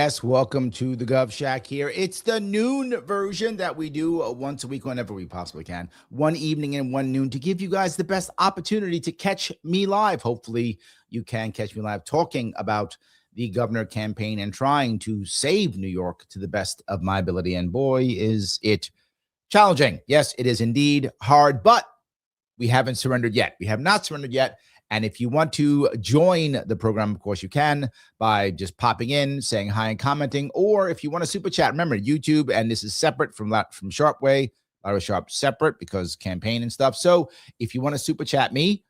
Yes, welcome to the Gov Shack here. It's the noon version that we do once a week whenever we possibly can. One evening and one noon to give you guys the best opportunity to catch me live. Hopefully you can catch me live talking about the governor campaign and trying to save New York to the best of my ability. And boy, is it challenging. Yes, it is indeed hard, but we haven't surrendered yet. We have not surrendered yet. And if you want to join the program, of course, you can by just popping in, saying hi and commenting. Or if you want to super chat, remember YouTube, and this is separate from Sharpe Way. Larry Sharpe separate because campaign and stuff. So if you want to super chat me,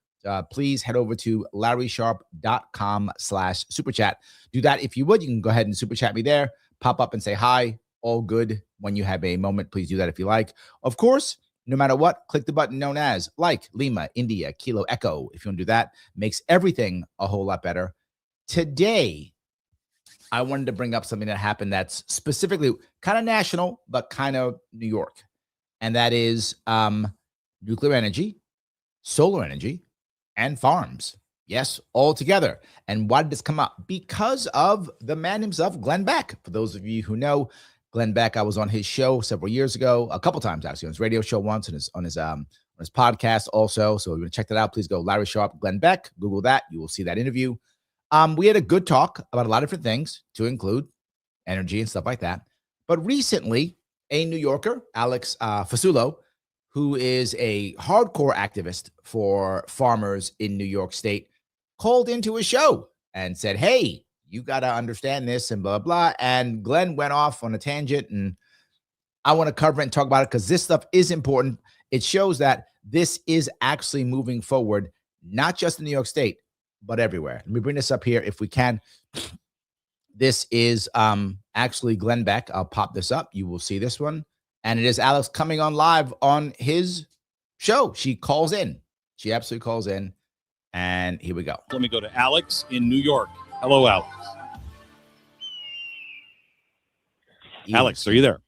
please head over to larrysharpe.com/super chat. Do that if you would. You can go ahead and super chat me there. Pop up and say hi. All good. When you have a moment, please do that if you like. Of course, no matter what, click the button known as like Lima, India, Kilo, Echo. If you want to do that, makes everything a whole lot better. Today, I wanted to bring up something that happened that's specifically kind of national, but kind of New York. And that is nuclear energy, solar energy, and farms. Yes, all together. And why did this come up? Because of the man himself, Glenn Beck. For those of you who know, Glenn Beck, I was on his show several years ago, a couple times actually, on his radio show once, and on his podcast also. So if you want to check that out, please go Larry Sharpe, Glenn Beck, Google that. You will see that interview. We had a good talk about a lot of different things, to include energy and stuff like that. But recently, a New Yorker, Alex Fasulo, who is a hardcore activist for farmers in New York State, called into his show and said, hey, you got to understand this and blah, blah. And Glenn went off on a tangent, and I want to cover it and talk about it because this stuff is important. It shows that this is actually moving forward, not just in New York State, but everywhere. Let me bring this up here if we can. This is actually Glenn Beck. I'll pop this up. You will see this one. And it is Alex coming on live on his show. She calls in. She absolutely calls in. And here we go. Let me go to Alex in New York. Hello, Alex. Yes. Alex, are you there?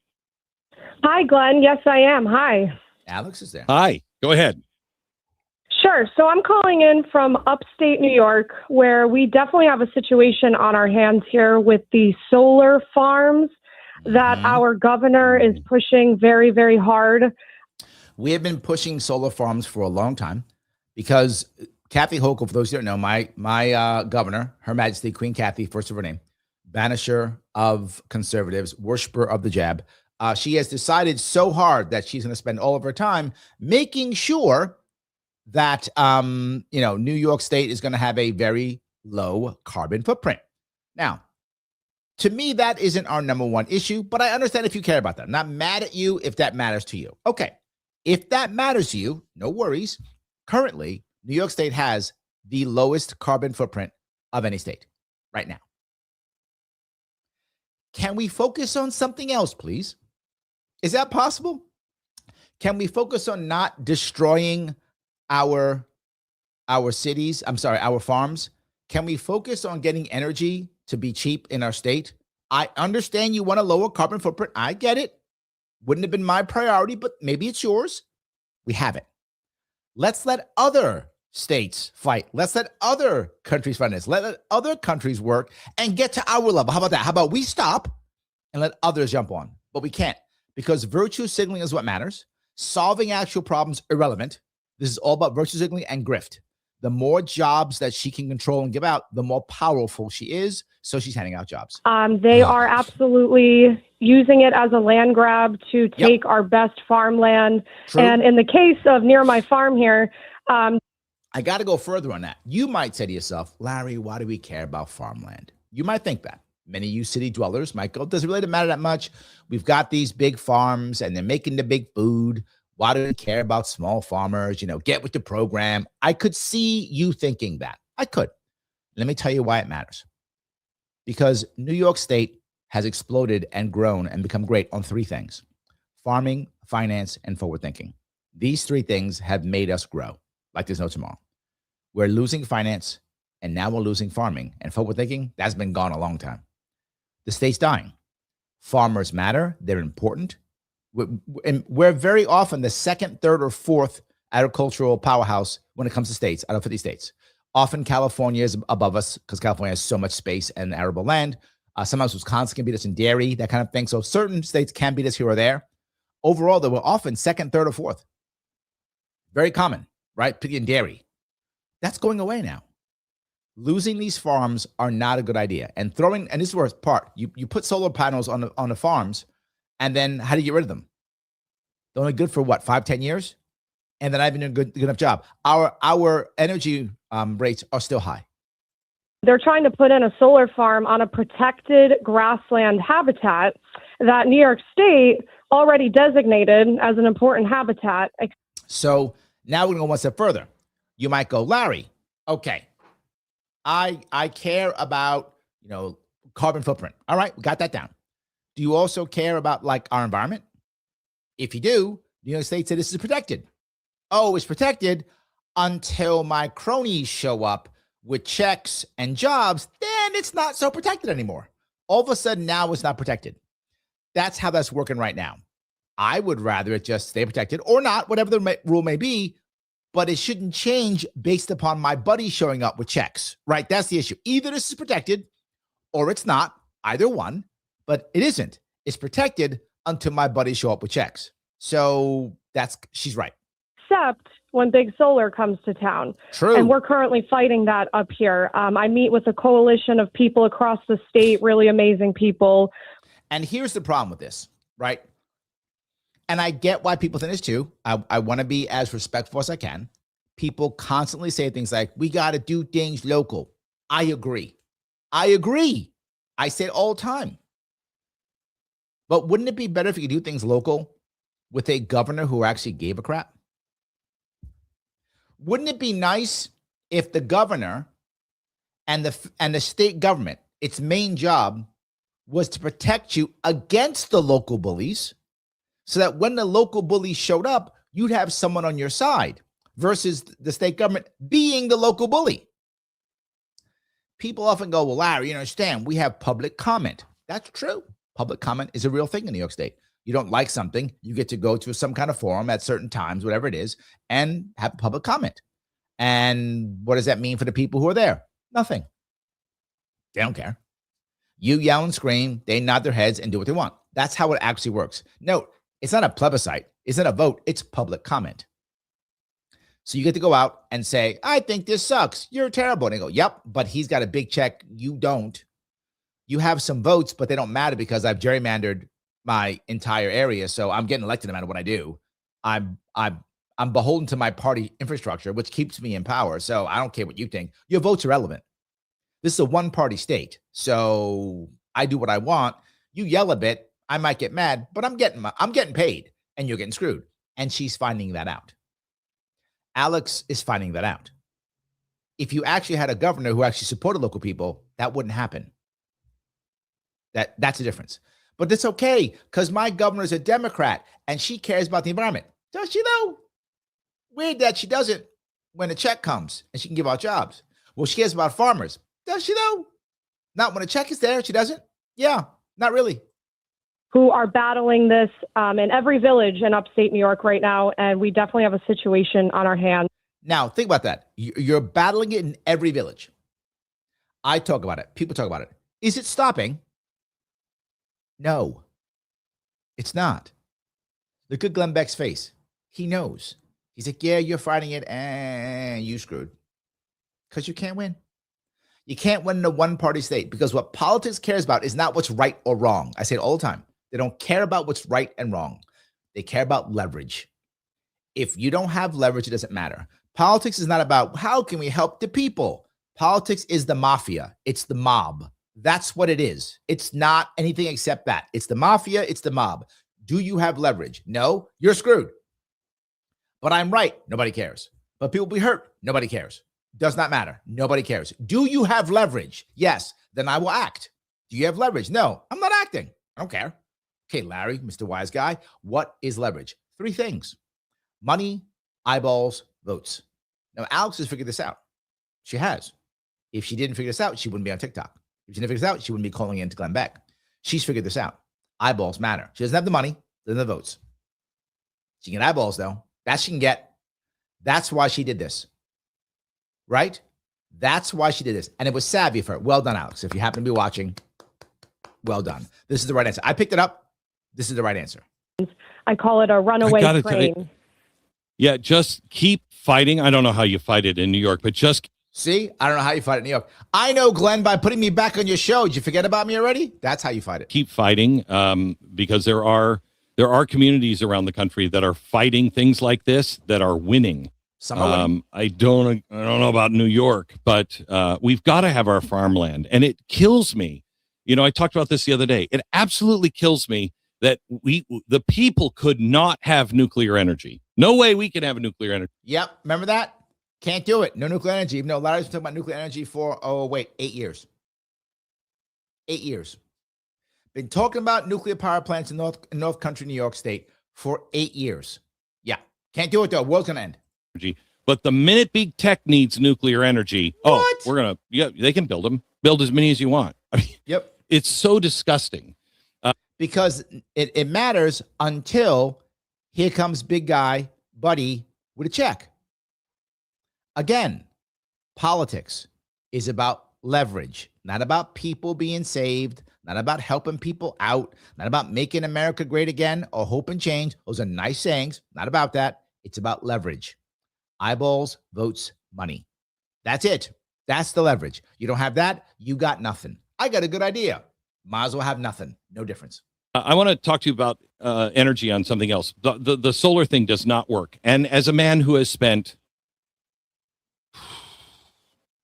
Hi, Glenn. Yes, I am. Hi. Alex is there. Hi. Go ahead. Sure. So I'm calling in from upstate New York, where we definitely have a situation on our hands here with the solar farms that our governor is pushing very, very hard. We have been pushing solar farms for a long time because Kathy Hochul, for those who don't know, my governor, Her Majesty Queen Kathy, first of her name, banisher of conservatives, worshiper of the jab. She has decided so hard that she's going to spend all of her time making sure that New York State is going to have a very low carbon footprint. Now, to me, that isn't our number one issue, but I understand if you care about that. I'm not mad at you if that matters to you. Okay, if that matters to you, no worries. Currently, New York State has the lowest carbon footprint of any state right now. Can we focus on something else, please? Is that possible? Can we focus on not destroying our cities? I'm sorry, our farms? Can we focus on getting energy to be cheap in our state? I understand you want a lower carbon footprint. I get it. Wouldn't have been my priority, but maybe it's yours. We have it. Let's let other states fight. Let's let other countries fight this. Let other countries work and get to our level. How about that? How about we stop and let others jump on? But we can't, because virtue signaling is what matters. Solving actual problems, irrelevant. This is all about virtue signaling and grift. The more jobs that she can control and give out, the more powerful she is. So she's handing out jobs. They are absolutely using it as a land grab to take our best farmland. True. And in the case of near my farm here, I got to go further on that. You might say to yourself, Larry, why do we care about farmland? You might think that. Many of you city dwellers might go, does it really matter that much? We've got these big farms and they're making the big food. Why do we care about small farmers? Get with the program. I could see you thinking that. I could. Let me tell you why it matters. Because New York State has exploded and grown and become great on three things: farming, finance, and forward thinking. These three things have made us grow like there's no tomorrow. We're losing finance, and now we're losing farming. And forward thinking, that's been gone a long time. The state's dying. Farmers matter. They're important. We're very often the second, third, or fourth agricultural powerhouse when it comes to states out of 50 states. Often California is above us because California has so much space and arable land. Sometimes Wisconsin can beat us in dairy, that kind of thing. So certain states can beat us here or there. Overall, they were often second, third, or fourth. Very common, right? Picking in dairy. That's going away now. Losing these farms are not a good idea. And this is the worst part. You put solar panels on the farms, and then how do you get rid of them? They're only good for what, 5-10 years? And then I've been doing a good enough job. Our energy rates are still high. They're trying to put in a solar farm on a protected grassland habitat that New York State already designated as an important habitat. So now we're going to go one step further. You might go, Larry, okay, I care about, carbon footprint. All right, we got that down. Do you also care about like our environment? If you do, the United States said this is protected. Oh, it's protected until my cronies show up with checks and jobs, then it's not so protected anymore. All of a sudden now it's not protected. That's how that's working right now. I would rather it just stay protected or not, whatever the rule may be, but it shouldn't change based upon my buddy showing up with checks, right? That's the issue. Either this is protected or it's not, either one, but it isn't. It's protected until my buddies show up with checks. So she's right. Except when big solar comes to town. True. And we're currently fighting that up here. I meet with a coalition of people across the state, really amazing people. And here's the problem with this, right? And I get why people think this too. I want to be as respectful as I can. People constantly say things like, we got to do things local. I agree. I say it all the time. But wouldn't it be better if you could do things local with a governor who actually gave a crap? Wouldn't it be nice if the governor and the state government, its main job was to protect you against the local bullies, so that when the local bullies showed up, you'd have someone on your side versus the state government being the local bully? People often go, well, Larry, you understand, we have public comment. That's true. Public comment is a real thing in New York State. You don't like something, you get to go to some kind of forum at certain times, whatever it is, and have public comment. And what does that mean for the people who are there? Nothing. They don't care. You yell and scream, they nod their heads and do what they want. That's how it actually works. Note, it's not a plebiscite. It's not a vote. It's public comment. So you get to go out and say, I think this sucks. You're terrible. And they go, yep, but he's got a big check. You don't. You have some votes, but they don't matter because I've gerrymandered my entire area. So I'm getting elected no matter what I do. I'm beholden to my party infrastructure, which keeps me in power. So I don't care what you think. Your vote's irrelevant. This is a one-party state. So I do what I want. You yell a bit, I might get mad, but I'm getting paid and you're getting screwed. And she's finding that out. Alex is finding that out. If you actually had a governor who actually supported local people, that wouldn't happen. That's the difference. But it's okay because my governor is a Democrat and she cares about the environment. Does she though? Weird that she doesn't when a check comes and she can give out jobs. Well, she cares about farmers. Does she though? Not when a check is there, she doesn't? Yeah, not really. Who are battling this in every village in upstate New York right now. And we definitely have a situation on our hands. Now, think about that. You're battling it in every village. I talk about it. People talk about it. Is it stopping? No, it's not. Look at Glenn Beck's face. He knows. He's like, yeah, you're fighting it and you screwed. Because you can't win. You can't win in a one-party state because what politics cares about is not what's right or wrong. I say it all the time. They don't care about what's right and wrong. They care about leverage. If you don't have leverage, it doesn't matter. Politics is not about how can we help the people. Politics is the mafia. It's the mob. That's what it is. It's not anything except that. It's the mafia. It's the mob. Do you have leverage? No, you're screwed. But I'm right. Nobody cares. But people be hurt. Nobody cares. Does not matter. Nobody cares. Do you have leverage? Yes. Then I will act. Do you have leverage? No, I'm not acting. I don't care. Okay, Larry, Mr. Wise Guy, what is leverage? 3 things: money, eyeballs, votes. Now, Alex has figured this out. She has. If she didn't figure this out, she wouldn't be on TikTok. If she didn't figure this out, she wouldn't be calling in to Glenn Beck. She's figured this out. Eyeballs matter. She doesn't have the money, doesn't have the votes. She can get eyeballs, though. That she can get. That's why she did this. Right? That's why she did this. And it was savvy for her. Well done, Alex. If you happen to be watching, Well done. This is the right answer. I picked it up. This is the right answer. I call it a runaway train. Yeah, just keep fighting. I don't know how you fight it in New York, but just see, I don't know how you fight it in New York. I know, Glenn, by putting me back on your show. Did you forget about me already? That's how you fight it. Keep fighting, because there are communities around the country that are fighting things like this that are winning. Some are winning. I don't know about New York, but we've got to have our farmland, and it kills me. You know, I talked about this the other day. It absolutely kills me that the people could not have nuclear energy. No way we can have a nuclear energy. Yep. Remember that? Can't do it. No nuclear energy. Even though Larry's been talking about nuclear energy for, 8 years. 8 years. Been talking about nuclear power plants in North Country, New York State for 8 years. Yeah. Can't do it, though. World's going to end. But the minute big tech needs nuclear energy, they can build them. Build as many as you want. I mean, yep. It's so disgusting. Because it matters until here comes big guy, buddy, with a check. Again, politics is about leverage, not about people being saved, not about helping people out, not about making America great again or hope and change. Those are nice sayings. Not about that. It's about leverage. Eyeballs, votes, money. That's it. That's the leverage. You don't have that, you got nothing. I got a good idea. Might as well have nothing. No difference. I want to talk to you about energy on something else. The solar thing does not work. And as a man who has spent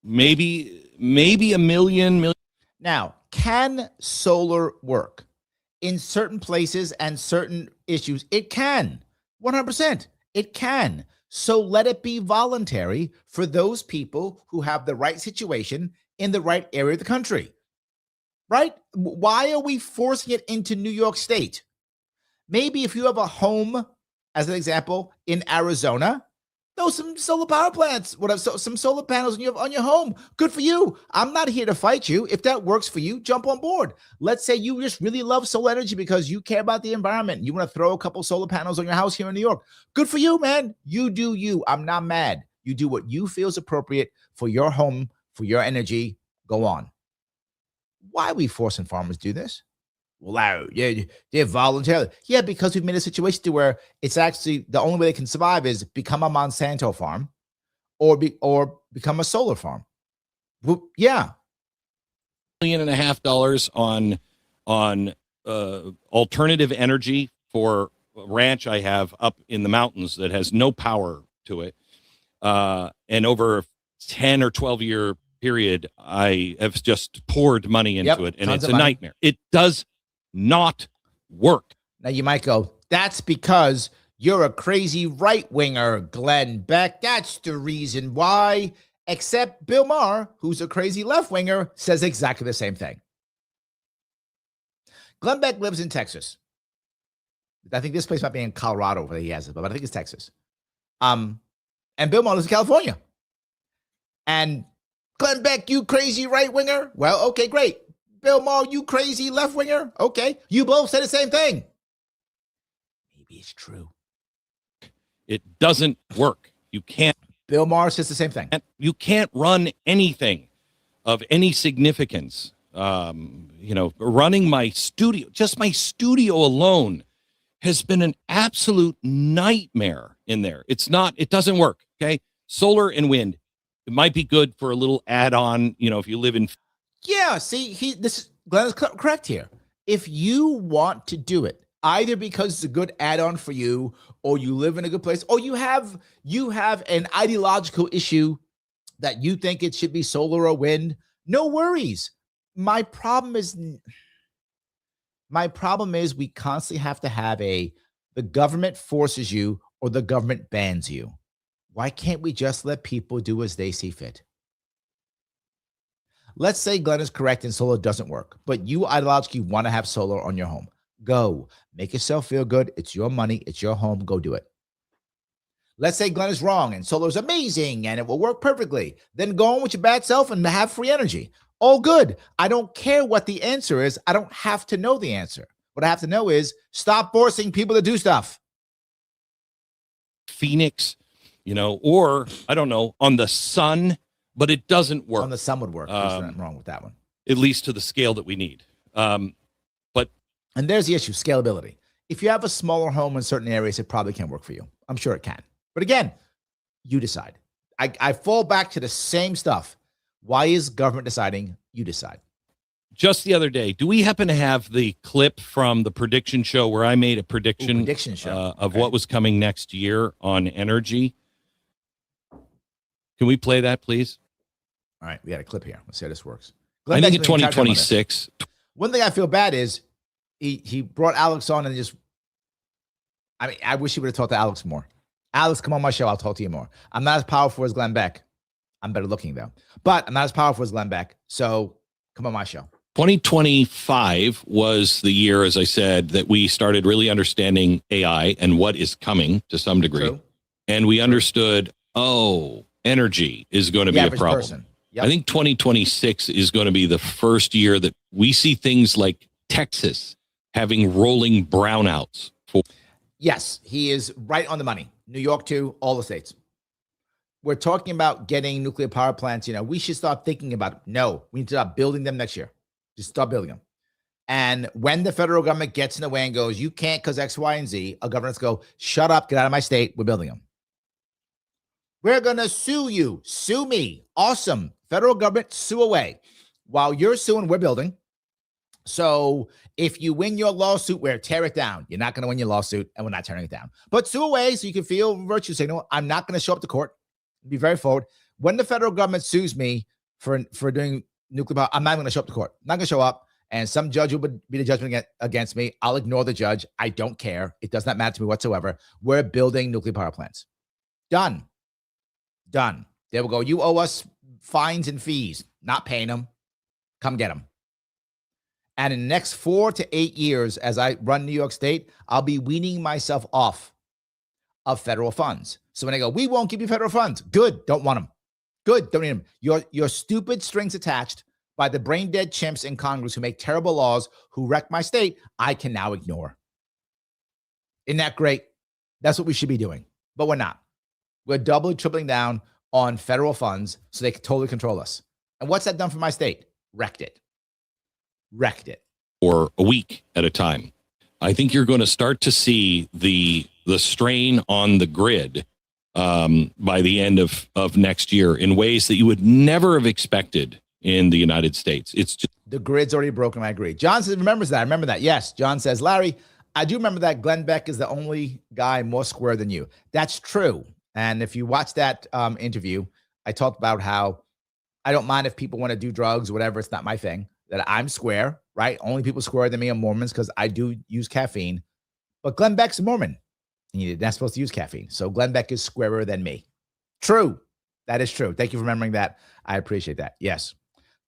maybe a million. Now, can solar work? In certain places and certain issues, it can. 100%. It can. So let it be voluntary for those people who have the right situation in the right area of the country. Right? Why are we forcing it into New York State? Maybe if you have a home, as an example, in Arizona, throw some solar power plants, some solar panels on your home. Good for you. I'm not here to fight you. If that works for you, jump on board. Let's say you just really love solar energy because you care about the environment. You want to throw a couple solar panels on your house here in New York. Good for you, man. You do you. I'm not mad. You do what you feel is appropriate for your home, for your energy. Go on. Why are we forcing farmers to do this? Well, they're voluntarily. Yeah, because we've made a situation to where it's actually the only way they can survive is become a Monsanto farm or become a solar farm. Well, yeah. $1.5 million on alternative energy for a ranch I have up in the mountains that has no power to it. And over a 10 or 12 year period, I have just poured money into it, and it's a nightmare. It does not work. Now you might go, that's because you're a crazy right-winger, Glenn Beck. That's the reason why. Except Bill Maher, who's a crazy left-winger, says exactly the same thing. Glenn Beck lives in Texas. I think this place might be in Colorado where he has it, but I think it's Texas. And Bill Maher lives in California. And Glenn Beck, you crazy right-winger? Well, okay, great. Bill Maher, you crazy left-winger? Okay. You both say the same thing. Maybe it's true. It doesn't work. You can't. Bill Maher says the same thing. You can't run anything of any significance. Running my studio, just my studio alone has been an absolute nightmare in there. It doesn't work. Okay. Solar and wind. It might be good for a little add-on, if you live in. Yeah, see, Glenn is correct here. If you want to do it, either because it's a good add-on for you, or you live in a good place, or you have an ideological issue that you think it should be solar or wind, no worries. My problem is we constantly have to have the government forces you or the government bans you. Why can't we just let people do as they see fit? Let's say Glenn is correct and solar doesn't work, but you ideologically want to have solar on your home. Go. Make yourself feel good. It's your money. It's your home. Go do it. Let's say Glenn is wrong and solar is amazing and it will work perfectly. Then go on with your bad self and have free energy. All good. I don't care what the answer is. I don't have to know the answer. What I have to know is stop forcing people to do stuff. Phoenix, or I don't know, on the sun, but it doesn't work. On the sun would work. There's nothing wrong with that one. At least to the scale that we need. And there's the issue, scalability. If you have a smaller home in certain areas, it probably can't work for you. I'm sure it can. But again, you decide. I fall back to the same stuff. Why is government deciding? You decide. Just the other day, do we happen to have the clip from the prediction show where I made a prediction, of what was coming next year on energy? Can we play that, please? All right, we got a clip here. Let's see how this works. I think in 2026. One thing I feel bad is he brought Alex on and just, I mean, I wish he would have talked to Alex more. Alex, come on my show. I'll talk to you more. I'm not as powerful as Glenn Beck. I'm better looking, though. But I'm not as powerful as Glenn Beck. So come on my show. 2025 was the year, as I said, that we started really understanding AI and what is coming to some degree. True. And we understood, energy is going to be a problem. Yep. I think 2026 is going to be the first year that we see things like Texas having rolling brownouts. Yes, he is right on the money. New York, too, all the states. We're talking about getting nuclear power plants. We should start thinking about it. No, we need to start building them next year. Just start building them. And when the federal government gets in the way and goes, you can't because X, Y, and Z, our governments go, shut up, get out of my state. We're building them. We're going to sue you. Sue me. Awesome. Federal government, sue away. While you're suing, we're building. So if you win your lawsuit, we'll tear it down. You're not going to win your lawsuit, and we're not tearing it down. But sue away so you can feel virtue signal. I'm not going to show up to court. Be very forward. When the federal government sues me for doing nuclear power, I'm not going to show up to court. I'm not going to show up, and some judge will be the judgment against me. I'll ignore the judge. I don't care. It does not matter to me whatsoever. We're building nuclear power plants. Done. There we go. You owe us fines and fees. Not paying them. Come get them. And in the next 4 to 8 years, as I run New York State, I'll be weaning myself off of federal funds. So when I go, we won't give you federal funds. Good. Don't want them. Good. Don't need them. Your stupid strings attached by the brain dead chimps in Congress who make terrible laws, who wreck my state, I can now ignore. Isn't that great? That's what we should be doing. But we're not. We're doubling, tripling down on federal funds so they can totally control us. And what's that done for my state? Wrecked it. Or a week at a time. I think you're going to start to see the strain on the grid by the end of next year in ways that you would never have expected in the United States. It's just the grid's already broken. I agree. John says, remembers that. I remember that. Yes. John says, Larry, I do remember that Glenn Beck is the only guy more square than you. That's true. And if you watch that interview, I talked about how I don't mind if people want to do drugs or whatever. It's not my thing. That I'm square, right? Only people square than me are Mormons because I do use caffeine. But Glenn Beck's a Mormon. And you're not supposed to use caffeine. So Glenn Beck is squarer than me. True. That is true. Thank you for remembering that. I appreciate that. Yes.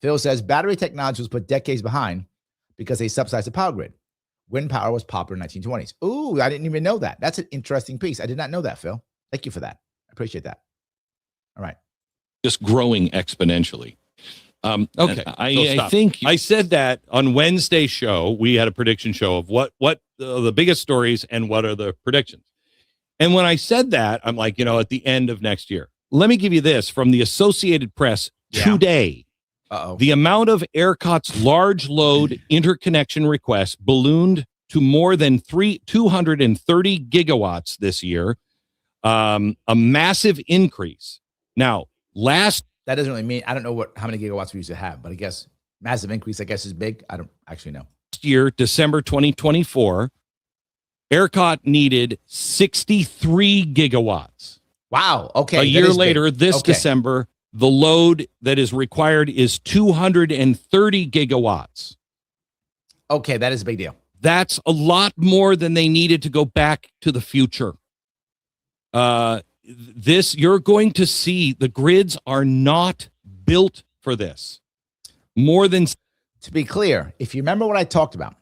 Phil says battery technology was put decades behind because they subsidized the power grid. Wind power was popular in the 1920s. Ooh, I didn't even know that. That's an interesting piece. I did not know that, Phil. Thank you for that. I appreciate that. All right. Just growing exponentially. Okay. I think I said that on Wednesday's show. We had a prediction show of what the biggest stories and what are the predictions. And when I said that, I'm like, at the end of next year. Let me give you this from the Associated Press today. The amount of ERCOT's large load interconnection requests ballooned to more than 230 gigawatts this year. A massive increase. Now, that doesn't really mean, I don't know how many gigawatts we used to have, but I guess massive increase, I guess, is big. I don't actually know. Last year, December 2024, ERCOT needed 63 gigawatts. Wow. Okay. A year later, December, the load that is required is 230 gigawatts. Okay. That is a big deal. That's a lot more than they needed to go back to the future. You're going to see the grids are not built for this. To be clear, if you remember what I talked about,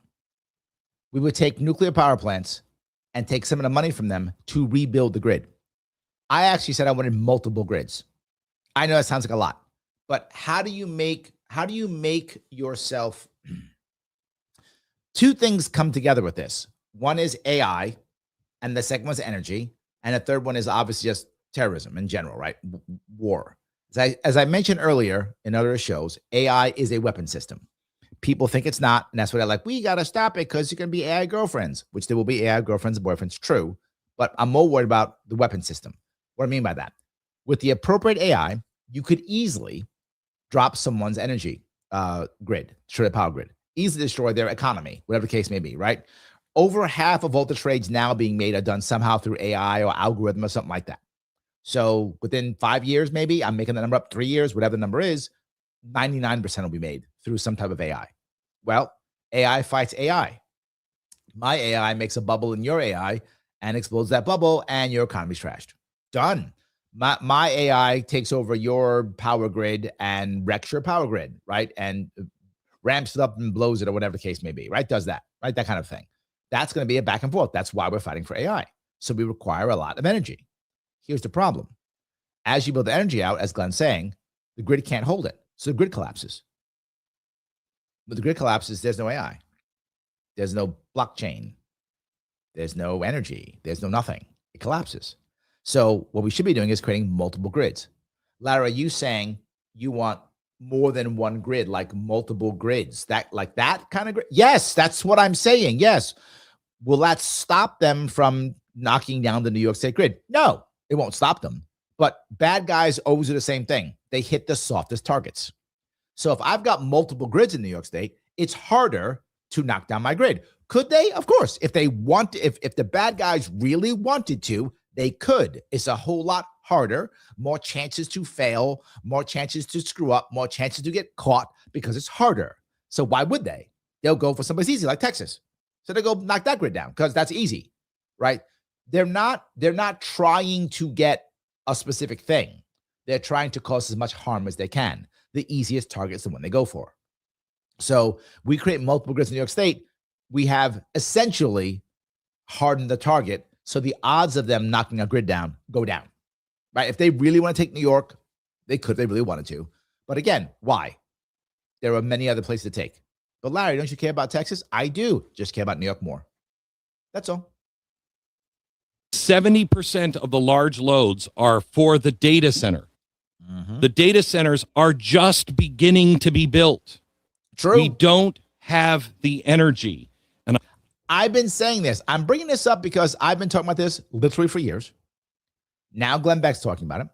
we would take nuclear power plants and take some of the money from them to rebuild the grid. I actually said I wanted multiple grids. I know that sounds like a lot, but how do you make yourself two things come together with this? One is AI, and the second one's energy. And the third one is obviously just terrorism in general, right? War. As I mentioned earlier in other shows, AI is a weapon system. People think it's not, and that's why they're like, we got to stop it because you're going to be AI girlfriends, which there will be AI girlfriends and boyfriends, true. But I'm more worried about the weapon system. What I mean by that, with the appropriate AI, you could easily drop someone's energy grid, destroy the power grid, easily destroy their economy, whatever the case may be, right? Over half of all the trades now being made are done somehow through AI or algorithm or something like that. So within 5 years, maybe, I'm making the number up, 3 years, whatever the number is, 99% will be made through some type of AI. Well, AI fights AI. My AI makes a bubble in your AI and explodes that bubble, and your economy's trashed. Done. My AI takes over your power grid and wrecks your power grid, right? And ramps it up and blows it, or whatever the case may be, right? Does that, right? That kind of thing. That's going to be a back and forth. That's why we're fighting for AI. So we require a lot of energy. Here's the problem. As you build the energy out, as Glenn's saying, the grid can't hold it. So the grid collapses. When the grid collapses, there's no AI. There's no blockchain. There's no energy. There's no nothing. It collapses. So what we should be doing is creating multiple grids. Lara, are you saying you want more than one grid, like multiple grids? Like that kind of grid? Yes, that's what I'm saying. Yes. Will that stop them from knocking down the New York State grid? No, it won't stop them. But bad guys always do the same thing. They hit the softest targets. So if I've got multiple grids in New York State, it's harder to knock down my grid. Could they? Of course. If they want to, if the bad guys really wanted to, they could. It's a whole lot harder, more chances to fail, more chances to screw up, more chances to get caught because it's harder. So why would they? They'll go for someplace easy like Texas. So they go knock that grid down because that's easy, right? They're not trying to get a specific thing. They're trying to cause as much harm as they can. The easiest target is the one they go for. So we create multiple grids in New York State. We have essentially hardened the target. So the odds of them knocking a grid down go down, right? If they really want to take New York, they could, they really wanted to. But again, why? There are many other places to take. But Larry, don't you care about Texas? I do. Just care about New York more. That's all. 70% of the large loads are for the data center. Mm-hmm. The data centers are just beginning to be built. True. We don't have the energy. And I've been saying this. I'm bringing this up because I've been talking about this literally for years. Now Glenn Beck's talking about it.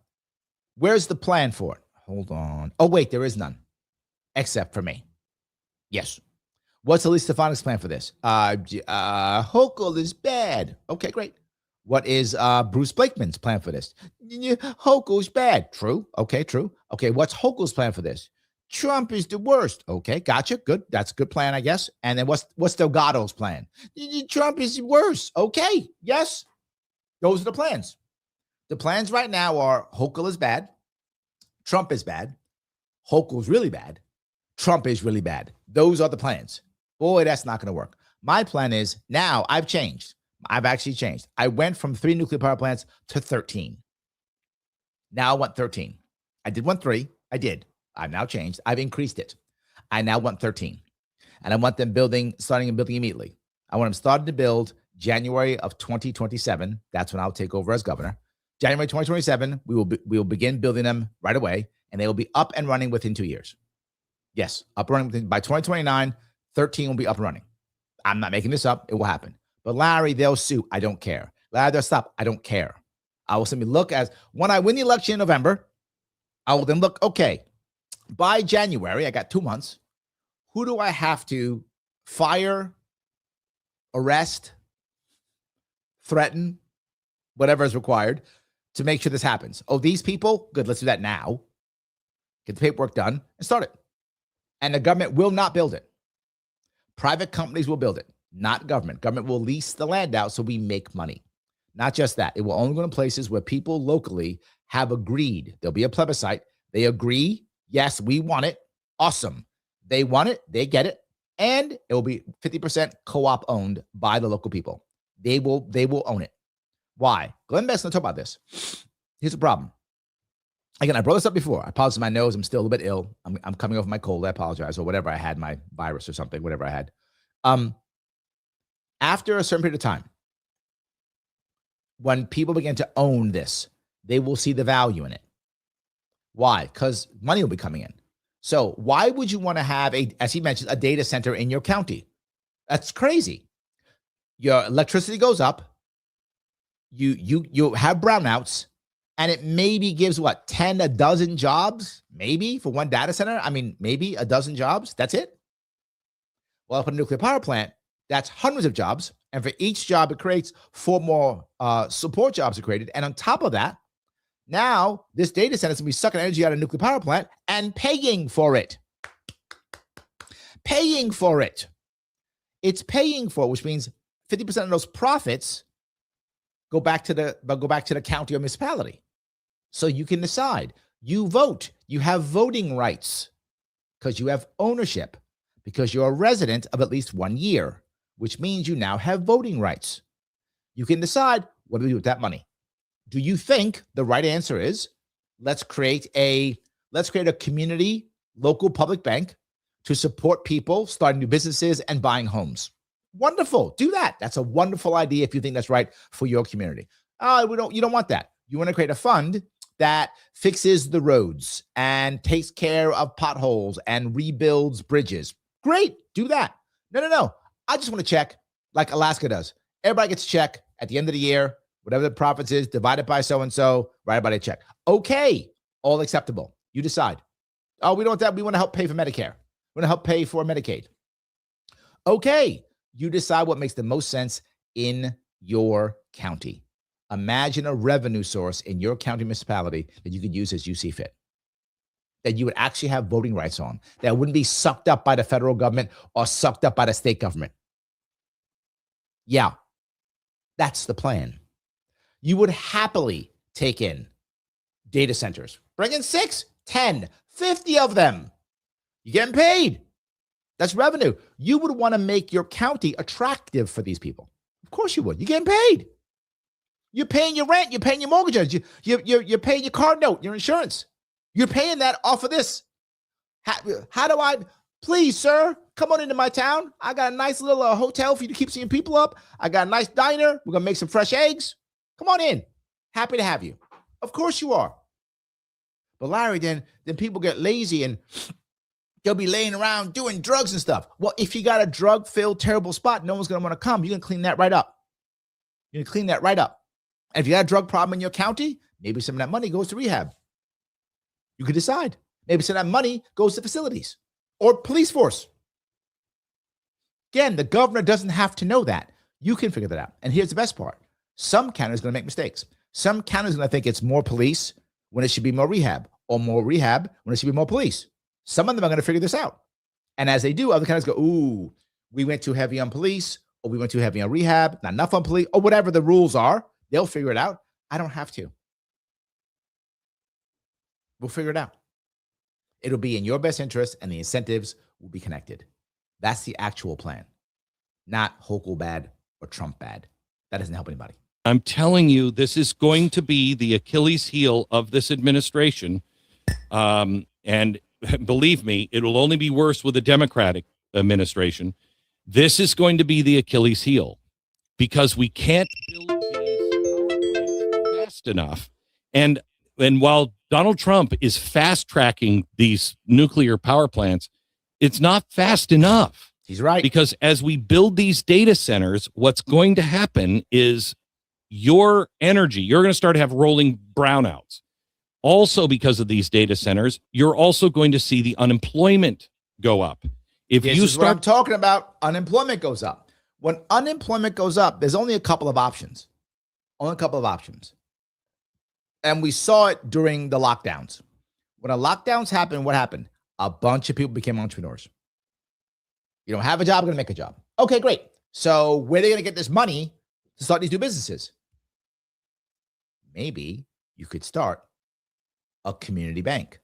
Where's the plan for it? Hold on. Oh, wait, there is none. Except for me. Yes. What's Elise Stefanik's plan for this? Hochul is bad. Okay, great. What is Bruce Blakeman's plan for this? Hochul's bad. True. Okay, true. Okay, what's Hochul's plan for this? Trump is the worst. Okay, gotcha. Good. That's a good plan, I guess. And then what's Delgado's plan? Trump is worse. Okay, yes. Those are the plans. The plans right now are Hochul is bad. Trump is bad. Hochul's really bad. Trump is really bad. Those are the plans. Boy, that's not going to work. My plan is now I've changed. I've actually changed. I went from 3 nuclear power plants to 13. Now I want 13. I did want 3. I did. I've now changed. I've increased it. I now want 13. And I want them starting and building immediately. I want them started to build January of 2027. That's when I'll take over as governor. January 2027, we will begin building them right away, and they will be up and running within 2 years. Yes, up and running by 2029, 13 will be up and running. I'm not making this up. It will happen. But Larry, they'll sue. I don't care. Larry, they'll stop. I don't care. I will simply look as when I win the election in November, I will then look, okay, by January, I got 2 months. Who do I have to fire, arrest, threaten, whatever is required to make sure this happens? Oh, these people? Good. Let's do that now. Get the paperwork done and start it. And the government will not build it. Private companies will build it, not government. Government will lease the land out so we make money. Not just that. It will only go to places where people locally have agreed. There'll be a plebiscite. They agree. Yes, we want it. Awesome. They want it. They get it. And it will be 50% co-op owned by the local people. They will own it. Why? Glenn Beck's going to talk about this. Here's the problem. Again, I brought this up before. I apologize for my nose. I'm still a little bit ill. I'm coming off my cold. I apologize. Or whatever I had, my virus or something, whatever I had. After a certain period of time, when people begin to own this, they will see the value in it. Why? Because money will be coming in. So why would you want to have as he mentioned, a data center in your county? That's crazy. Your electricity goes up. You have brownouts, and it maybe gives what, 10, a dozen jobs, maybe for one data center. I mean, maybe a dozen jobs. That's it. Well, up a nuclear power plant, that's hundreds of jobs. And for each job it creates, 4 more support jobs are created. And on top of that, now this data center is going to be sucking energy out of a nuclear power plant and paying for it. Paying for it. It's paying for it, which means 50% of those profits go back to the county or municipality. So you can decide. You vote. You have voting rights because you have ownership, because you're a resident of at least 1 year, which means you now have voting rights. You can decide, what do we do with that money? Do you think the right answer is, let's create a community local public bank to support people starting new businesses and buying homes? Wonderful. Do that. That's a wonderful idea if you think that's right for your community. You don't want that. You want to create a fund that fixes the roads and takes care of potholes and rebuilds bridges. Great. Do that. No. I just want to check like Alaska does. Everybody gets a check at the end of the year, whatever the profits is, divided by so-and-so, write about a check. Okay. All acceptable. You decide. Oh, we don't want that. We want to help pay for Medicare. We want to help pay for Medicaid. Okay. You decide what makes the most sense in your county. Imagine a revenue source in your county municipality that you could use as you see fit, that you would actually have voting rights on, that wouldn't be sucked up by the federal government or sucked up by the state government. Yeah, that's the plan. You would happily take in data centers. Bring in 6, 10, 50 of them. You're getting paid. That's revenue. You would want to make your county attractive for these people. Of course you would. You're getting paid. You're paying your rent. You're paying your mortgages. You're paying your car note, your insurance. You're paying that off of this. How do I, please, sir, come on into my town. I got a nice little hotel for you to keep seeing people up. I got a nice diner. We're going to make some fresh eggs. Come on in. Happy to have you. Of course you are. But Larry, then people get lazy and they'll be laying around doing drugs and stuff. Well, if you got a drug-filled, terrible spot, no one's going to want to come. You're going to clean that right up. You're going to clean that right up. And if you got a drug problem in your county, maybe some of that money goes to rehab. You could decide. Maybe some of that money goes to facilities or police force. Again, the governor doesn't have to know that. You can figure that out. And here's the best part. Some counties are going to make mistakes. Some counties are going to think it's more police when it should be more rehab, or more rehab when it should be more police. Some of them are going to figure this out. And as they do, other counties go, ooh, we went too heavy on police, or we went too heavy on rehab, not enough on police, or whatever the rules are. They'll figure it out. I don't have to. We'll figure it out. It'll be in your best interest, and the incentives will be connected. That's the actual plan, not Hochul bad or Trump bad. That doesn't help anybody. I'm telling you, this is going to be the Achilles heel of this administration. And believe me, it will only be worse with a Democratic administration. This is going to be the Achilles heel because we can't build these power plants fast enough. And while Donald Trump is fast tracking these nuclear power plants, it's not fast enough. He's right. Because as we build these data centers, what's going to happen is your energy, you're going to start to have rolling brownouts. Also, because of these data centers, you're also going to see the unemployment go up. If this you is start what I'm talking about, unemployment goes up. When unemployment goes up, there's only a couple of options. Only a couple of options. And we saw it during the lockdowns. When the lockdowns happened, what happened? A bunch of people became entrepreneurs. You don't have a job, I'm going to make a job. Okay, great. So where are they going to get this money to start these new businesses? Maybe you could start a community bank,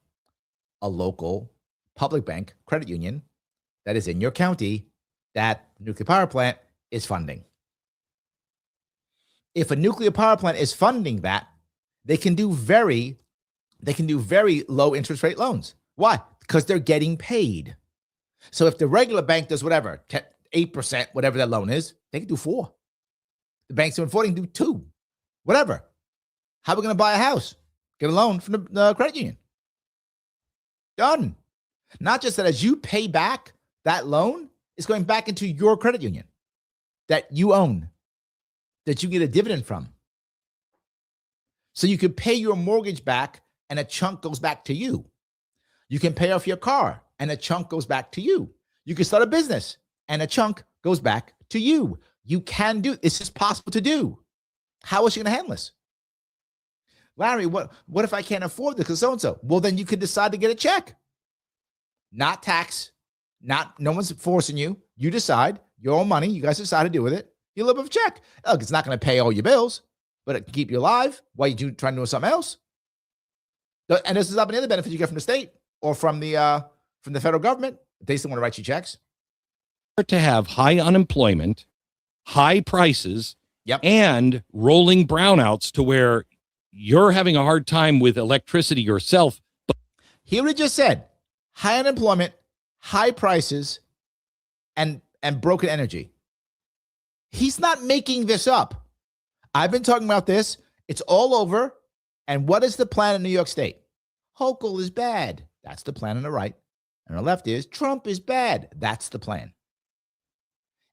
a local public bank, credit union that is in your county that nuclear power plant is funding. If a nuclear power plant is funding that, they can do very low interest rate loans. Why? Because they're getting paid. So if the regular bank does whatever, 8%, whatever that loan is, they can do 4%. The bank's doing 4%, they can do 2%, whatever. How are we going to buy a house? Get a loan from the credit union. Done. Not just that, as you pay back that loan, it's going back into your credit union that you own, that you get a dividend from. So you can pay your mortgage back and a chunk goes back to you. You can pay off your car and a chunk goes back to you. You can start a business and a chunk goes back to you. You can do, it's just possible to do. How is she going to handle this? Larry, what if I can't afford this because so-and-so? Well, then you could decide to get a check. Not tax, no one's forcing you. You decide your own money. You guys decide to do with it. You live with a check. Look, it's not going to pay all your bills, but it can keep you alive while you trying to do something else. And this is up any other benefits you get from the state or from the federal government. They still want to write you checks. To have high unemployment, high prices, and rolling brownouts to where you're having a hard time with electricity yourself. He would have just said high unemployment, high prices, and broken energy. He's not making this up. I've been talking about this. It's all over. And what is the plan in New York State? Hochul is bad. That's the plan on the right. And on the left is Trump is bad. That's the plan.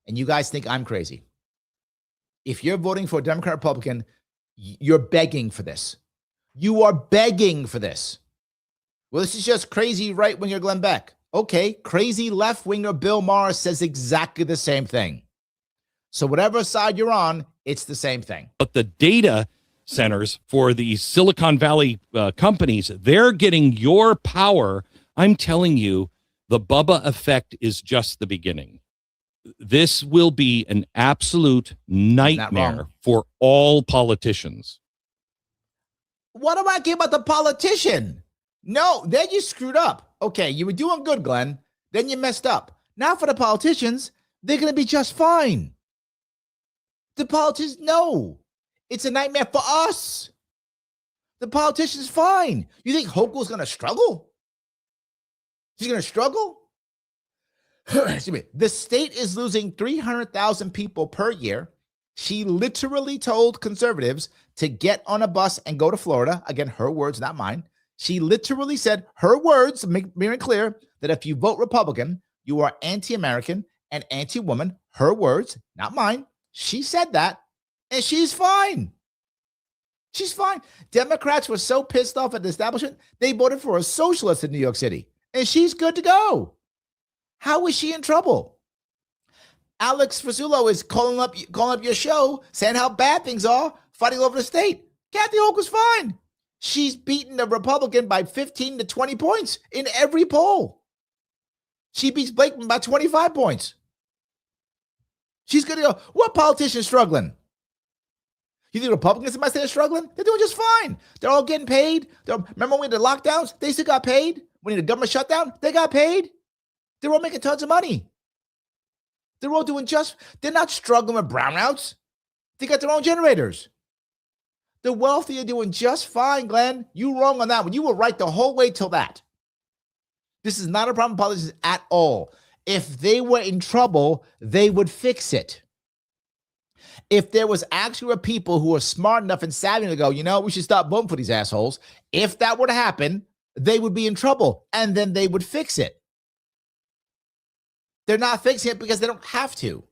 And you guys think I'm crazy. If you're voting for a Democrat Republican, you're begging for this. You are begging for this. Well, this is just crazy right-winger Glenn Beck. Okay, crazy left-winger Bill Maher says exactly the same thing. So whatever side you're on, it's the same thing. But the data centers for the Silicon Valley companies, they're getting your power. I'm telling you, the Bubba effect is just the beginning. This will be an absolute nightmare for all politicians. What do I care about the politician? No, then you screwed up. Okay, you were doing good, Glenn. Then you messed up. Now for the politicians, they're going to be just fine. The politicians, no. It's a nightmare for us. The politician's fine. You think Hochul's going to struggle? She's going to struggle? Excuse me. The state is losing 300,000 people per year. She literally told conservatives to get on a bus and go to Florida. Again, her words, not mine. She literally said, her words, make it clear, that if you vote Republican, you are anti-American and anti-woman. Her words, not mine. She said that, and she's fine. She's fine. Democrats were so pissed off at the establishment, they voted for a socialist in New York City, and she's good to go. How is she in trouble? Alex Fasulo is calling up your show, saying how bad things are, fighting over the state. Kathy Hochul's fine. She's beaten the Republican by 15 to 20 points in every poll. She beats Blakeman by 25 points. She's going to go. What politician's struggling? You think Republicans in my state are struggling? They're doing just fine. They're all getting paid. Remember when we had the lockdowns? They still got paid. When we had the government shutdown, they got paid. They're all making tons of money. They're all doing they're not struggling with brownouts. They got their own generators. The wealthy are doing just fine, Glenn. You wrong on that one. You were right the whole way till that. This is not a problem with politicians at all. If they were in trouble, they would fix it. If there was actually people who are smart enough and savvy to go, we should stop voting for these assholes. If that were to happen, they would be in trouble, and then they would fix it. They're not fixing it because they don't have to.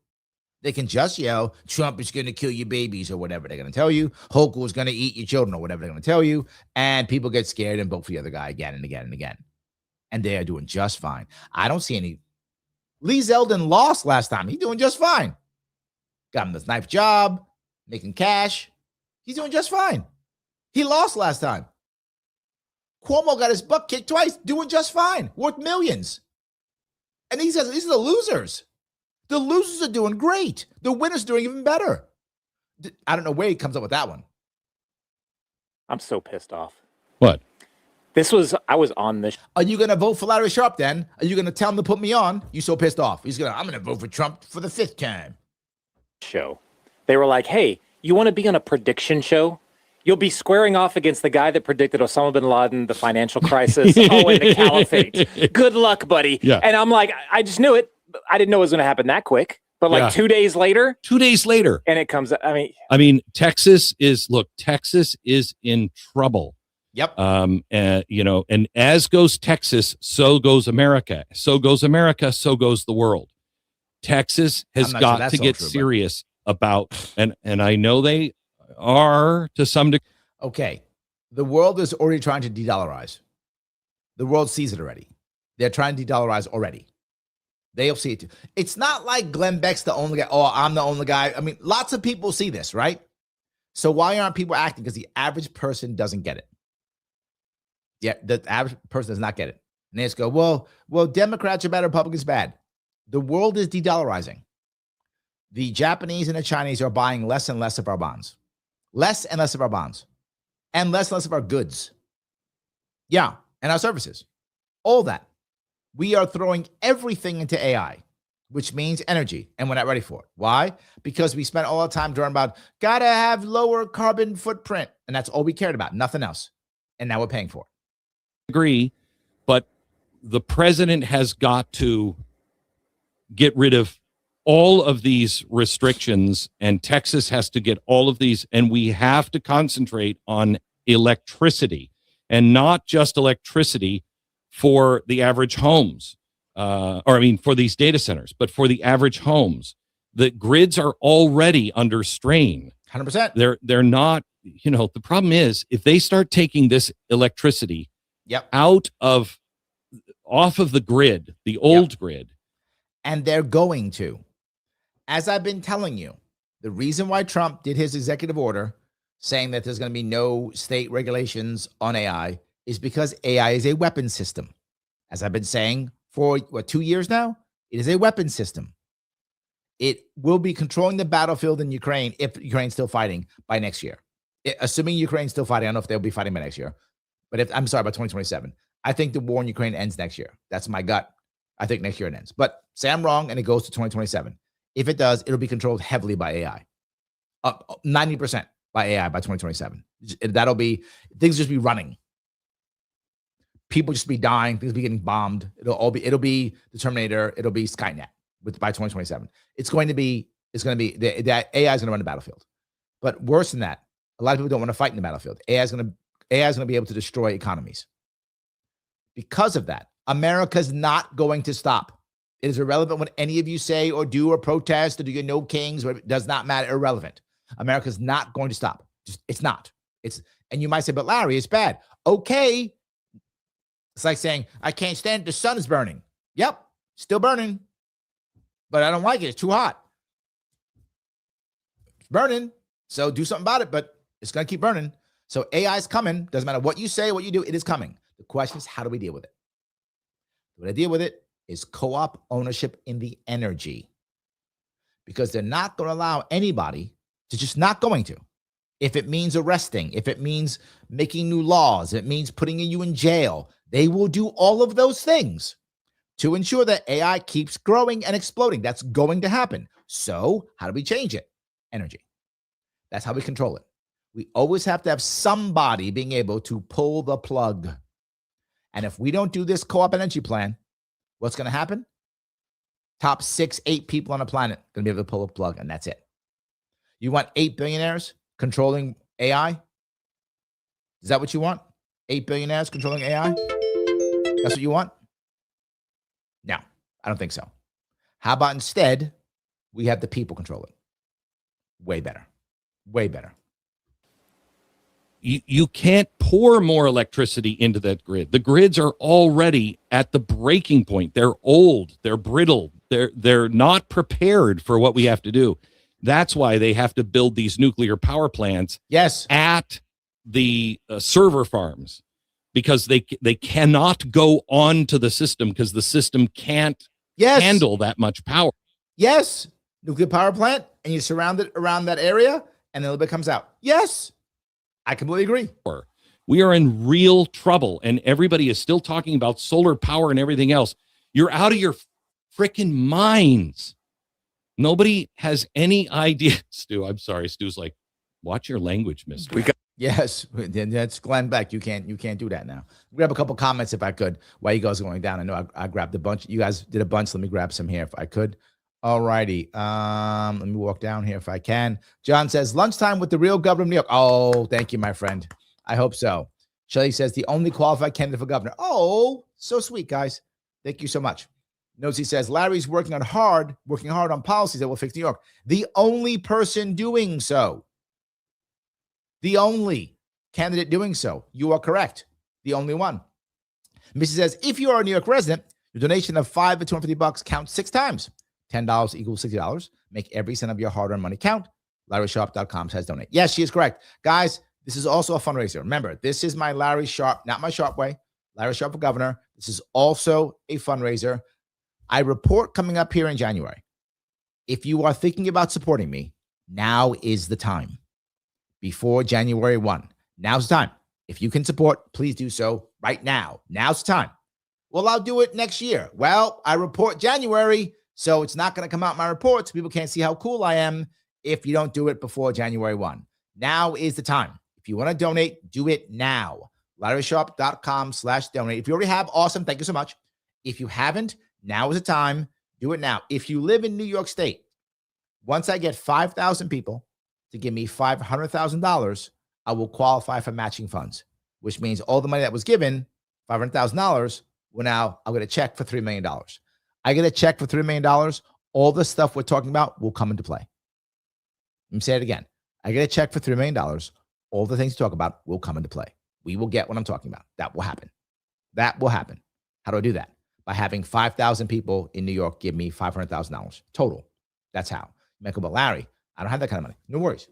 They can just yell, Trump is going to kill your babies or whatever they're going to tell you. Hochul is going to eat your children or whatever they're going to tell you. And people get scared and vote for the other guy again and again and again. And they are doing just fine. I don't see any. Lee Zeldin lost last time. He's doing just fine. Got him this nice job, making cash. He's doing just fine. He lost last time. Cuomo got his butt kicked twice, doing just fine, worth millions. And he says, these are the losers. The losers are doing great. The winners are doing even better. I don't know where he comes up with that one. I'm so pissed off. What? I was on this. Are you going to vote for Larry Sharpe then? Are you going to tell him to put me on? You so pissed off. I'm going to vote for Trump for the 5th time. Show. They were like, hey, you want to be on a prediction show? You'll be squaring off against the guy that predicted Osama bin Laden, the financial crisis, and the caliphate. Good luck, buddy. Yeah. And I'm like, I just knew it. I didn't know it was going to happen that quick. But 2 days later. 2 days later. And it comes, I mean, Texas is in trouble. Yep. And as goes Texas, so goes America. So goes America, so goes the world. Texas has got to get serious about, and I know they are to some degree. Okay. The world is already trying to de-dollarize. The world sees it already. They're trying to de-dollarize already. They'll see it too. It's not like Glenn Beck's the only guy. Oh, I'm the only guy. I mean, lots of people see this, right? So why aren't people acting? Because the average person doesn't get it. Yeah, the average person does not get it. And they just go, well, Democrats are bad, Republicans bad. The world is de-dollarizing. The Japanese and the Chinese are buying less and less of our bonds. Less and less of our bonds. And less of our goods. Yeah, and our services. All that. We are throwing everything into AI, which means energy, and we're not ready for it. Why? Because we spent all our time talking about, gotta have lower carbon footprint, and that's all we cared about, nothing else. And now we're paying for it. Agree, but the president has got to get rid of all of these restrictions, and Texas has to get all of these, and we have to concentrate on electricity, and not just electricity for the average homes, for these data centers, but for the average homes. The grids are already under strain. 100%. They're not, the problem is if they start taking this electricity off of the grid, the old grid. And they're going to. As I've been telling you, the reason why Trump did his executive order saying that there's going to be no state regulations on AI is because AI is a weapon system. As I've been saying for 2 years now, it is a weapon system. It will be controlling the battlefield in Ukraine if Ukraine's still fighting by next year. Assuming Ukraine's still fighting, I don't know if they'll be fighting by next year, but by 2027. I think the war in Ukraine ends next year. That's my gut. I think next year it ends. But say I'm wrong and it goes to 2027. If it does, it'll be controlled heavily by AI. 90% by AI by 2027. That'll be, things just be running. People just be dying. Things be getting bombed. It'll be the Terminator. It'll be Skynet by 2027. It's going to be that AI is going to run the battlefield. But worse than that, a lot of people don't want to fight in the battlefield. AI is going to be able to destroy economies. Because of that, America's not going to stop. It is irrelevant what any of you say or do or protest or do your no kings, or it does not matter. Irrelevant. America's not going to stop. It's not. And you might say, but Larry, it's bad. Okay. It's like saying, I can't stand it. The sun is burning. Yep. Still burning. But I don't like it. It's too hot. It's burning. So do something about it, but it's going to keep burning. So AI is coming. Doesn't matter what you say, what you do, it is coming. The question is, how do we deal with it? The way to deal with it is co-op ownership in the energy. Because they're not going to allow anybody to just not going to. If it means arresting, if it means making new laws, if it means putting you in jail, they will do all of those things to ensure that AI keeps growing and exploding. That's going to happen. So how do we change it? Energy. That's how we control it. We always have to have somebody being able to pull the plug. And if we don't do this co-op energy plan, what's going to happen? Top 6, 8 people on the planet going to be able to pull a plug, and that's it. You want 8 billionaires controlling AI? Is that what you want? 8 billionaires controlling AI? That's what you want? No, I don't think so. How about instead, we have the people control it? Way better. Way better. You can't pour more electricity into that grid. The grids are already at the breaking point. They're old. They're brittle. They're not prepared for what we have to do. That's why they have to build these nuclear power plants. Yes, at the server farms, because they cannot go onto the system because the system can't handle that much power. Yes, nuclear power plant, and you surround it around that area, and then a little bit comes out. Yes. I completely agree. We are in real trouble, and everybody is still talking about solar power and everything else. You're out of your freaking minds. Nobody has any idea. Stu, I'm sorry. Stu's like, watch your language, mister. Yes, that's Glenn Beck. You can't do that now. Grab a couple comments if I could while you guys are going down. I know I grabbed a bunch. You guys did a bunch. Let me grab some here if I could. All righty. Let me walk down here if I can. John says, lunchtime with the real governor of New York. Oh, thank you, my friend. I hope so. Shelley says, the only qualified candidate for governor. Oh, so sweet, guys. Thank you so much. Nosy says, Larry's working hard on policies that will fix New York. The only person doing so. The only candidate doing so. You are correct. The only one. Missy says, if you are a New York resident, your donation of $5 to $250 counts 6 times. $10 equals $60. Make every cent of your hard-earned money count. LarrySharpe.com says donate. Yes, she is correct. Guys, this is also a fundraiser. Remember, this is my Larry Sharpe, not my Sharpe way. Larry Sharpe for governor. This is also a fundraiser. I report coming up here in January. If you are thinking about supporting me, now is the time. Before January 1. Now's the time. If you can support, please do so right now. Now's the time. Well, I'll do it next year. Well, I report January, so it's not going to come out in my report, so people can't see how cool I am if you don't do it before January 1. Now is the time. If you want to donate, do it now. LarrySharpe.com/donate. If you already have, awesome. Thank you so much. If you haven't, now is the time. Do it now. If you live in New York State, once I get 5,000 people to give me $500,000, I will qualify for matching funds, which means all the money that was given, $500,000, well, now I'll get a check for $3 million. I get a check for $3 million. All the stuff we're talking about will come into play. Let me say it again. I get a check for $3 million. All the things to talk about will come into play. We will get what I'm talking about. That will happen. That will happen. How do I do that? By having 5,000 people in New York give me $500,000 total. That's how. You might go, but Larry, I don't have that kind of money. No worries.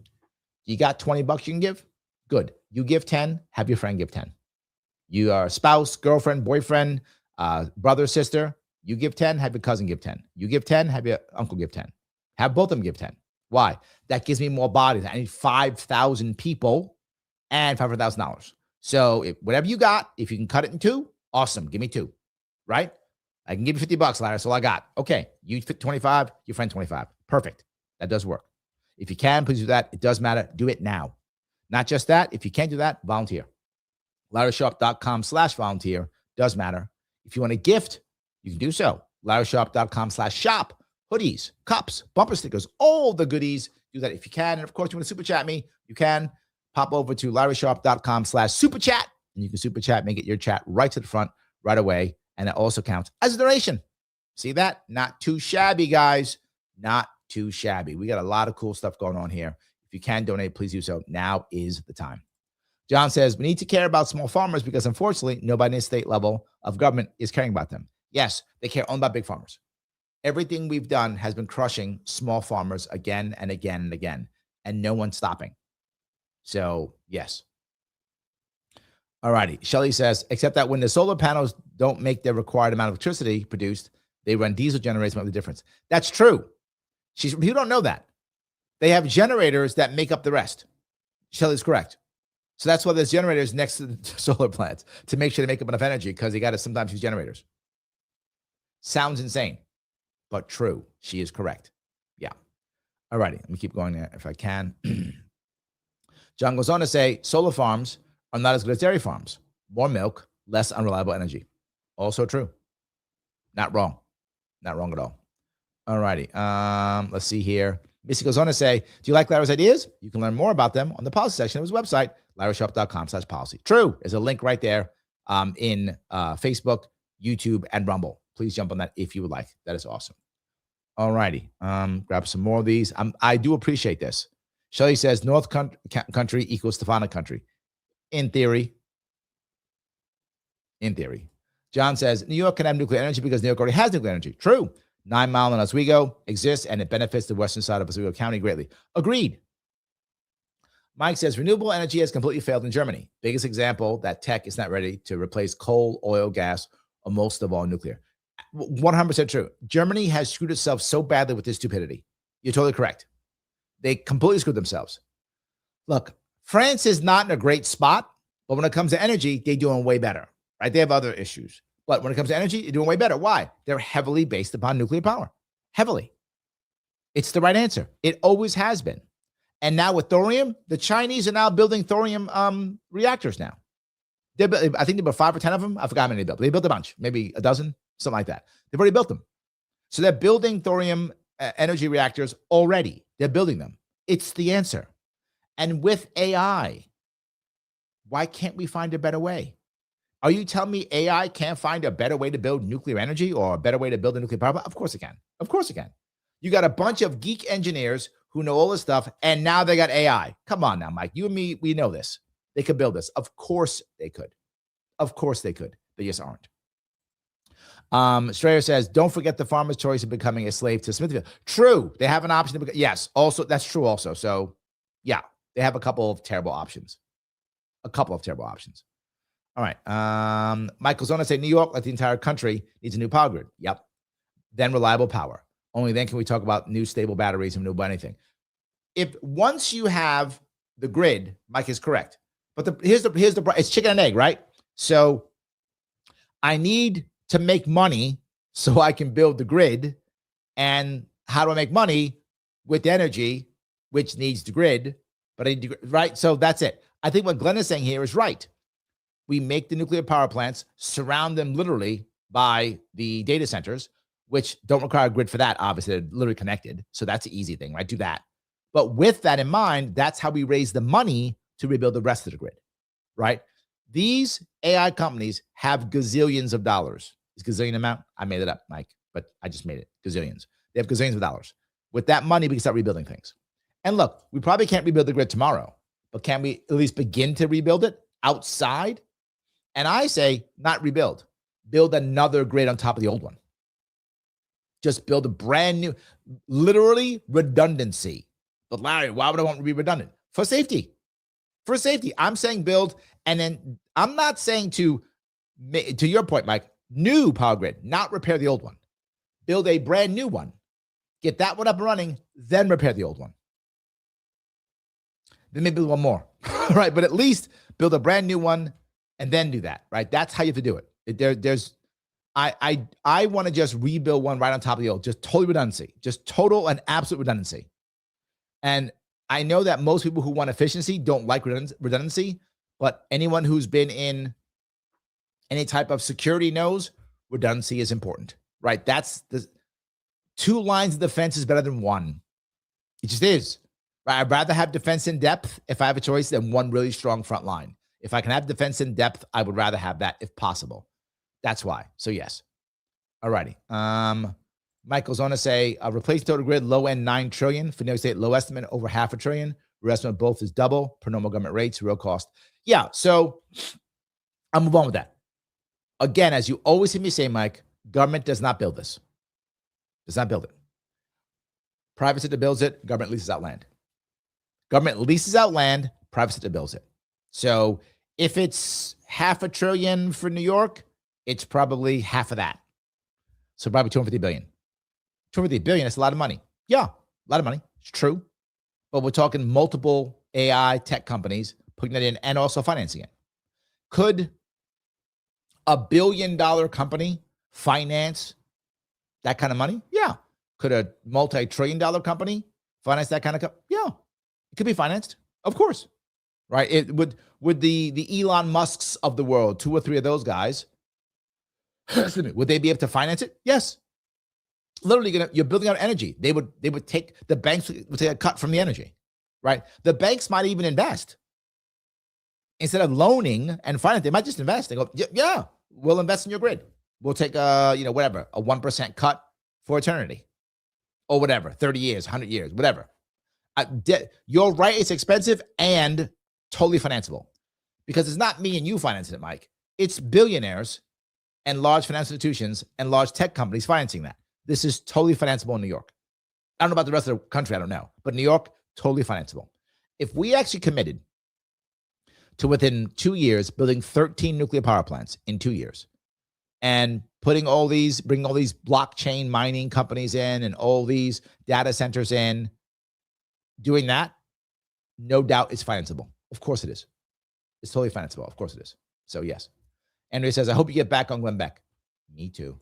You got $20 you can give? Good. You give 10, have your friend give 10. You are a spouse, girlfriend, boyfriend, brother, sister. You give 10, have your cousin give 10. You give 10, have your uncle give 10. Have both of them give 10. Why? That gives me more bodies. I need 5,000 people and $500,000. So whatever you got, if you can cut it in 2, awesome. Give me 2, right? I can give you $50, Larry. That's all I got. Okay. You fit 25, your friend 25. Perfect. That does work. If you can, please do that. It does matter. Do it now. Not just that. If you can't do that, volunteer. LarrySharpe.com/volunteer does matter. If you want to gift, you can do so. LarrySharpe.com/shop. Hoodies, cups, bumper stickers, all the goodies. Do that if you can. And of course, you want to super chat me, you can pop over to LarrySharpe.com/super chat. And you can super chat me, get your chat right to the front right away. And it also counts as a donation. See that? Not too shabby, guys. Not too shabby. We got a lot of cool stuff going on here. If you can donate, please do so. Now is the time. John says, we need to care about small farmers because unfortunately, nobody in the state level of government is caring about them. Yes, they care only about big farmers. Everything we've done has been crushing small farmers again and again and again, and no one's stopping. So, yes. All righty. Shelley says, except that when the solar panels don't make the required amount of electricity produced, they run diesel generators to make the difference. That's true. You don't know that. They have generators that make up the rest. Shelley's correct. So that's why there's generators next to the solar plants to make sure they make up enough energy because they got to sometimes use generators. Sounds insane, but true. She is correct. Yeah. All righty. Let me keep going there if I can. John goes on to say, solar farms are not as good as dairy farms. More milk, less unreliable energy. Also true. Not wrong. Not wrong at all. All righty. Let's see here. Missy goes on to say, do you like Larry's ideas? You can learn more about them on the policy section of his website, LarrySharpe.com/policy. True. There's a link right there in Facebook, YouTube, and Rumble. Please jump on that if you would like. That is awesome. All righty. Grab some more of these. I do appreciate this. Shelley says North country equals Stefano country. In theory. In theory. John says New York can have nuclear energy because New York already has nuclear energy. True. 9 Mile and Oswego exists, and it benefits the western side of Oswego County greatly. Agreed. Mike says renewable energy has completely failed in Germany. Biggest example that tech is not ready to replace coal, oil, gas, or most of all nuclear. 100% true. Germany has screwed itself so badly with this stupidity. You're totally correct. They completely screwed themselves. Look, France is not in a great spot, but when it comes to energy, they're doing way better, right? They have other issues. But when it comes to energy, they're doing way better. Why? They're heavily based upon nuclear power. Heavily. It's the right answer. It always has been. And now with thorium, the Chinese are now building thorium reactors now. I think they built 5 or 10 of them. I forgot how many they built. They built a bunch, maybe a dozen, something like that. They've already built them. So they're building thorium energy reactors already. They're building them. It's the answer. And with AI, Why can't we find a better way? Are you telling me AI can't find a better way to build nuclear energy or a better way to build a nuclear power plant? Of course it can. Of course it can. You got a bunch of geek engineers who know all this stuff, and now they got AI. Come on now, Mike. You and me, we know this. They could build this. Of course they could. Of course they could. They just aren't. Strayer says, don't forget the farmer's choice of becoming a slave to Smithfield. True. They have an option to become. Yes. Also, that's true also. So, yeah, they have a couple of terrible options. All right. Michael Zona say New York, like the entire country, needs a new power grid. Yep. Then reliable power. Only then can we talk about new stable batteries and renewable anything. If once you have the grid, Mike is correct. But here's the it's chicken and egg, right? So I need to make money so I can build the grid. And how do I make money? With energy, which needs the grid, but I need to, right? So that's it. I think what Glenn is saying here is right. We make the nuclear power plants, surround them literally by the data centers, which don't require a grid for that. Obviously, they're literally connected. So that's an easy thing, right? Do that. But with that in mind, that's how we raise the money to rebuild the rest of the grid, right? These AI companies have gazillions of dollars. Is gazillion amount? I made it up, Mike, but I just made it. Gazillions. They have gazillions of dollars. With that money, we can start rebuilding things. And look, we probably can't rebuild the grid tomorrow, but can we at least begin to rebuild it outside? And I say not rebuild. Build another grid on top of the old one. Just build a brand new, literally redundancy. But Larry, why would I want to be redundant? For safety. For safety. I'm saying build, and then I'm not saying to your point, Mike, new power grid, not repair the old one. Build a brand new one. Get that one up and running, then repair the old one. Then maybe build one more, right? But at least build a brand new one and then do that, right? That's how you have to do it. I want to just rebuild one right on top of the old, just total redundancy, just total and absolute redundancy. And I know that most people who want efficiency don't like redundancy, but anyone who's been in any type of security knows redundancy is important, right? That's the 2 lines of defense is better than 1. It just is. Right? I'd rather have defense in depth if I have a choice than 1 really strong front line. If I can have defense in depth, I would rather have that if possible. That's why. So yes. All righty. Michael's on to say, replace total grid, low end 9 trillion. For New York State, low estimate over $500 billion. Real estimate both is double per normal government rates, real cost. Yeah. So I'll move on with that. Again, as you always hear me say, Mike, government does not build this. Does not build it. Private sector builds it. Government leases out land. Government leases out land. Private sector builds it. So if it's $500 billion for New York, it's probably half of that. So probably 250 billion. 250 billion, that's a lot of money. Yeah, a lot of money. It's true. But we're talking multiple AI tech companies putting that in and also financing it. Could a $1 billion company finance that kind of money? Yeah. Could a multi-trillion dollar company finance that kind of yeah. It could be financed. Of course. Right? It would the Elon Musks of the world, 2 or 3 of those guys, would they be able to finance it? Yes. Literally, you're building out energy. They would take, the banks would take a cut from the energy, right? The banks might even invest. Instead of loaning and finance, they might just invest. They go, yeah, we'll invest in your grid. We'll take whatever, a 1% cut for eternity or whatever, 30 years, 100 years, whatever. You're right. It's expensive and totally financeable because it's not me and you financing it, Mike. It's billionaires and large financial institutions and large tech companies financing that. This is totally financeable in New York. I don't know about the rest of the country. I don't know. But New York, totally financeable. If we actually committed to within 2 years, building 13 nuclear power plants in 2 years and bringing all these blockchain mining companies in and all these data centers in, doing that, no doubt it's financeable. Of course it is. It's totally financeable. Of course it is. So yes. Andrea says, I hope you get back on Glenn Beck. Me too.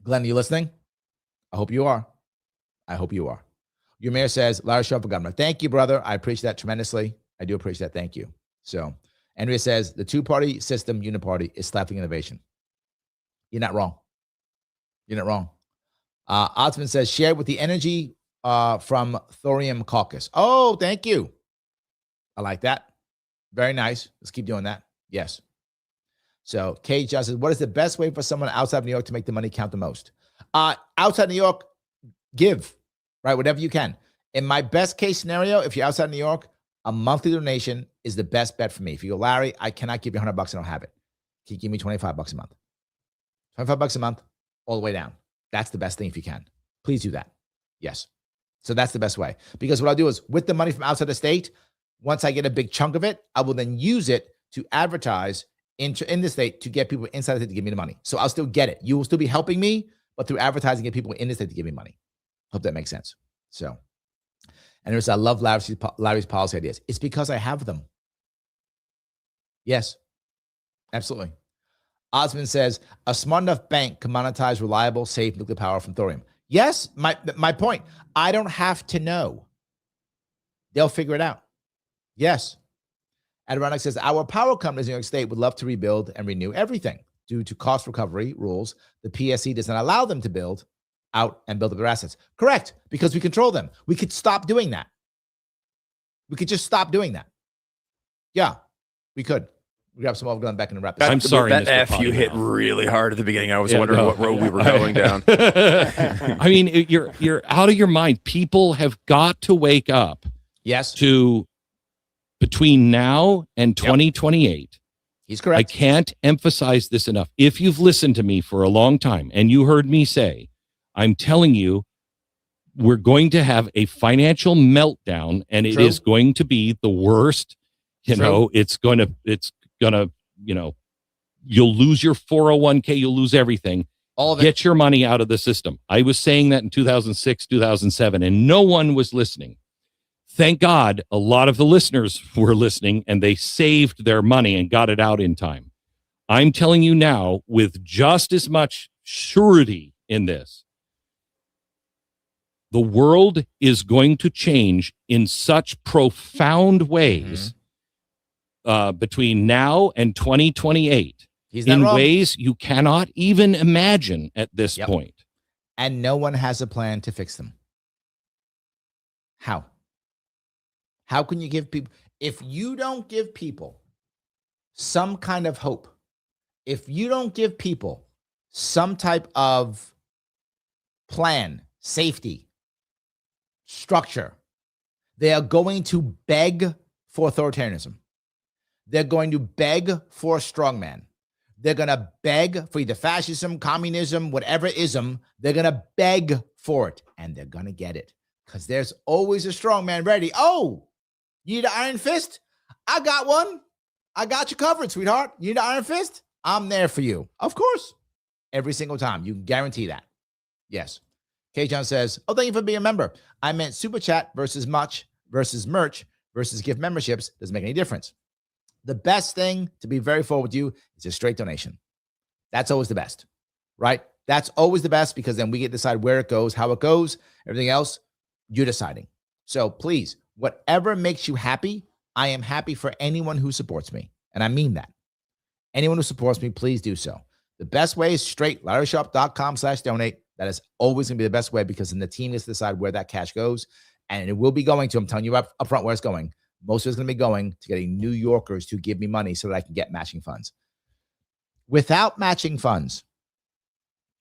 Glenn, are you listening? I hope you are. I hope you are. Your mayor says, Larry Sharpe for governor. Thank you, brother. I appreciate that tremendously. I do appreciate that. Thank you. So Andrea says, the 2-party system, uniparty, is stifling innovation. You're not wrong. You're not wrong. Osman says, share with the energy from Thorium Caucus. Oh, thank you. I like that. Very nice. Let's keep doing that. Yes. So Kate John says, what is the best way for someone outside of New York to make the money count the most? Outside New York, give, right? Whatever you can. In my best case scenario, if you're outside New York, a monthly donation is the best bet for me. If you go, Larry, I cannot give you $100. I don't have it. Can you give me $25 a month? $25 a month, all the way down. That's the best thing if you can. Please do that. Yes. So that's the best way. Because what I'll do is with the money from outside the state, once I get a big chunk of it, I will then use it to advertise in the state to get people inside the state to give me the money. So I'll still get it. You will still be helping me, but through advertising, get people in the state to give me money. Hope that makes sense. So, and there's, I love Larry's policy ideas. It's because I have them. Yes, absolutely. Osmond says, a smart enough bank can monetize reliable, safe nuclear power from thorium. Yes, my point. I don't have to know. They'll figure it out. Yes. Adirondack says, our power companies in New York State would love to rebuild and renew everything. Due to cost recovery rules, the PSC does not allow them to build out and build up their assets. Correct, because we control them. We could stop doing that. We could just stop doing that. Yeah, we could. We grab some more Glenn Beck and wrap this up. I'm sorry, that Mr. F you hit really hard at the beginning. I was wondering what road we were going down. I mean, you're out of your mind. People have got to wake up. Yes. To between now and 2028. He's correct. I can't emphasize this enough. If you've listened to me for a long time and you heard me say, I'm telling you, we're going to have a financial meltdown, and it is going to be the worst. You know, it's gonna, you know, you'll lose your 401k, you'll lose everything. All of it. Get your money out of the system. I was saying that in 2006, 2007, and no one was listening. Thank God a lot of the listeners were listening and they saved their money and got it out in time. I'm telling you now, with just as much surety in this, the world is going to change in such profound ways between now and 2028 in ways you cannot even imagine at this point. And no one has a plan to fix them. How? How can you give people, if you don't give people some kind of hope, if you don't give people some type of plan, safety, structure, they are going to beg for authoritarianism. They're going to beg for a strongman. They're going to beg for either fascism, communism, whatever ism. They're going to beg for it, and they're going to get it because there's always a strongman ready. Oh, you need an iron fist? I got one. I got you covered, sweetheart. You need an iron fist? I'm there for you. Of course. Every single time. You can guarantee that. Yes. K. John says, oh, thank you for being a member. I meant super chat versus much versus merch versus gift memberships. Doesn't make any difference. The best thing, to be very forward with you, is a straight donation. That's always the best, right? That's always the best because then we get to decide where it goes, how it goes. Everything else, you're deciding. So please, whatever makes you happy, I am happy for anyone who supports me. And I mean that. Anyone who supports me, please do so. The best way is straight, LarrySharpe.com/donate. That is always going to be the best way because then the team gets to decide where that cash goes. And it will be going to, I'm telling you up front where it's going. Most of it's going to be going to getting New Yorkers to give me money so that I can get matching funds. Without matching funds,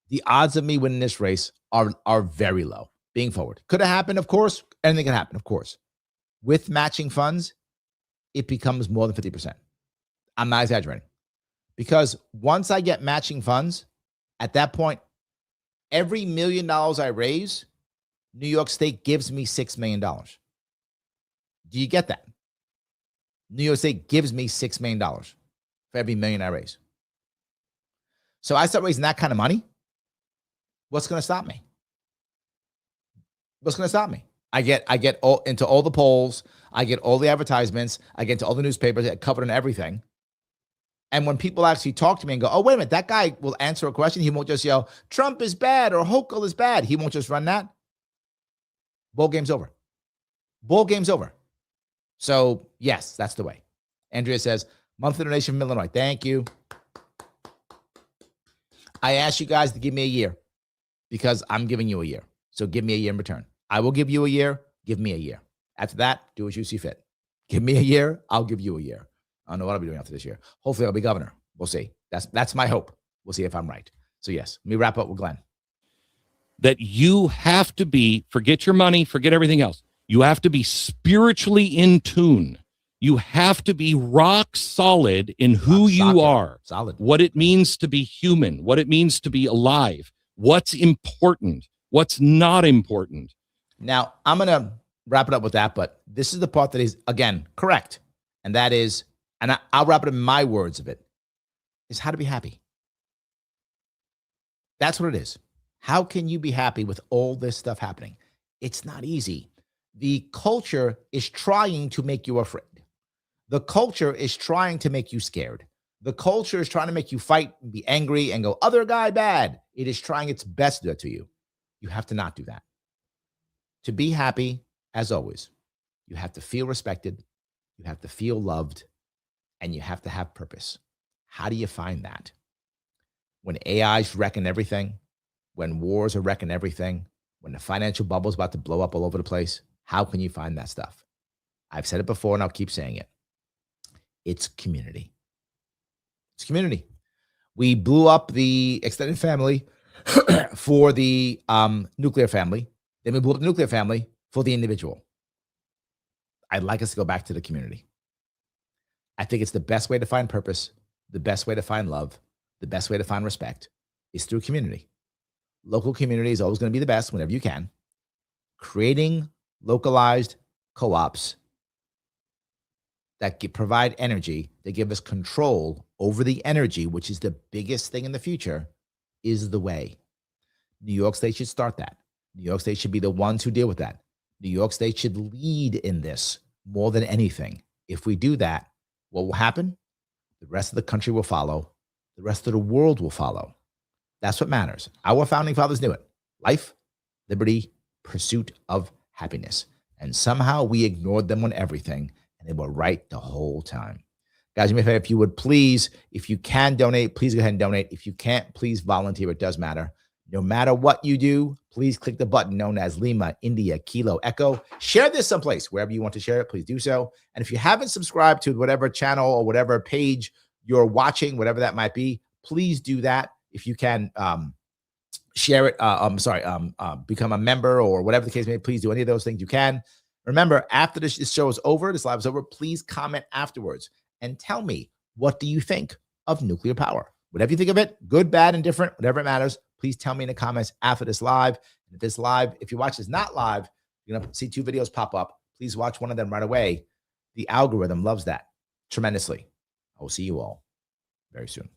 the odds of me winning this race are very low. Being forward. Could have happened, of course. Anything can happen, of course. With matching funds, it becomes more than 50%. I'm not exaggerating. Because once I get matching funds, at that point, every $1 million I raise, New York State gives me $6 million. Do you get that? New York State gives me $6 million for every $1 million I raise. So I start raising that kind of money. What's going to stop me? What's going to stop me? I get all into all the polls. I get all the advertisements. I get into all the newspapers. I get covered in everything. And when people actually talk to me and go, oh, wait a minute, that guy will answer a question. He won't just yell, Trump is bad or Hochul is bad. He won't just run that. Ball game's over. Ball game's over. So, yes, that's the way. Andrea says, monthly donation from Illinois. Thank you. I asked you guys to give me a year because I'm giving you a year. So give me a year in return. I will give you a year. Give me a year. After that, do as you see fit. Give me a year. I'll give you a year. I don't know what I'll be doing after this year. Hopefully I'll be governor. We'll see. That's my hope. We'll see if I'm right. So yes, let me wrap up with Glenn. That you have to be, forget your money, forget everything else. You have to be spiritually in tune. You have to be rock solid in who you are, what it means to be human, what it means to be alive, what's important, what's not important. Now, I'm going to wrap it up with that, but this is the part that is, again, correct. And that is, and I'll wrap it in my words of it, is how to be happy. That's what it is. How can you be happy with all this stuff happening? It's not easy. The culture is trying to make you afraid. The culture is trying to make you scared. The culture is trying to make you fight and be angry and go, other guy bad. It is trying its best to do that to you. You have to not do that. To be happy, as always, you have to feel respected, you have to feel loved, and you have to have purpose. How do you find that? When AI's wrecking everything, when wars are wrecking everything, when the financial bubble is about to blow up all over the place, how can you find that stuff? I've said it before and I'll keep saying it. It's community. It's community. We blew up the extended family for the nuclear family. Then we blew up the nuclear family for the individual. I'd like us to go back to the community. I think it's the best way to find purpose, the best way to find love, the best way to find respect is through community. Local community is always going to be the best whenever you can. Creating localized co-ops that provide energy, that give us control over the energy, which is the biggest thing in the future, is the way. New York State should start that. New York State should be the ones who deal with that. New York State should lead in this more than anything. If we do that, what will happen? The rest of the country will follow. The rest of the world will follow. That's what matters. Our founding fathers knew it. Life, liberty, pursuit of happiness. And somehow we ignored them on everything, and they were right the whole time. Guys, if you would please, if you can donate, please go ahead and donate. If you can't, please volunteer. It does matter. No matter what you do, please click the button known as Lima, India, Kilo, Echo. Share this someplace. Wherever you want to share it, please do so. And if you haven't subscribed to whatever channel or whatever page you're watching, whatever that might be, please do that. If you can share it, become a member or whatever the case may be, please do any of those things you can. Remember, after this show is over, this live is over, please comment afterwards and tell me, what do you think of nuclear power? Whatever you think of it, good, bad, and different, whatever it matters, please tell me in the comments after this live. And if this live, if you watch this not live, you're going to see 2 videos pop up. Please watch one of them right away. The algorithm loves that tremendously. I will see you all very soon.